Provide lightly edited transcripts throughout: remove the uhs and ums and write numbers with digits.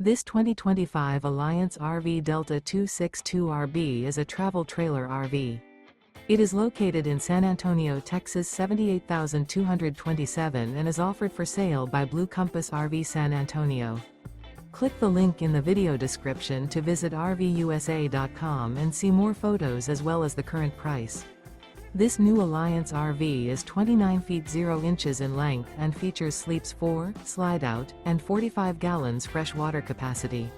This 2025 Alliance RV Delta 262RB is a travel trailer RV. It is located in San Antonio, Texas 78227 and is offered for sale by Blue Compass RV San Antonio. Click the link in the video description to visit RVUSA.com and see more photos as well as the current price. This new Alliance RV is 29 feet 0 inches in length and features sleeps 4, slide-out, and 45 gallons fresh water capacity.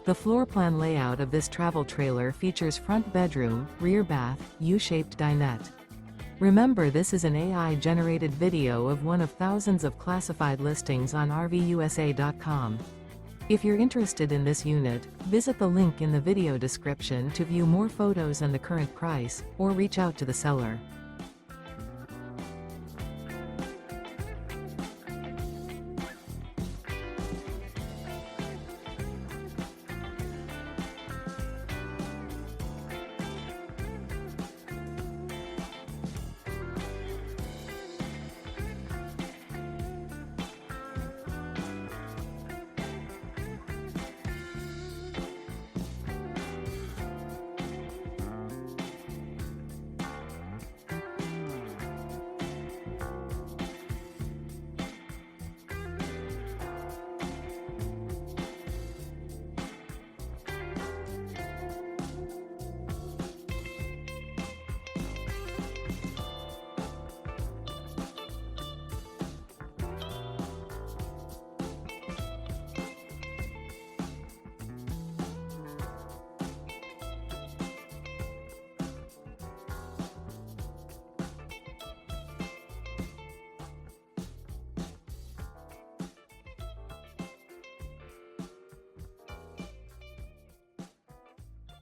The floor plan layout of this travel trailer features front bedroom, rear bath, U-shaped dinette. Remember, this is an AI-generated video of one of thousands of classified listings on RVUSA.com. If you're interested in this unit, visit the link in the video description to view more photos and the current price, or reach out to the seller.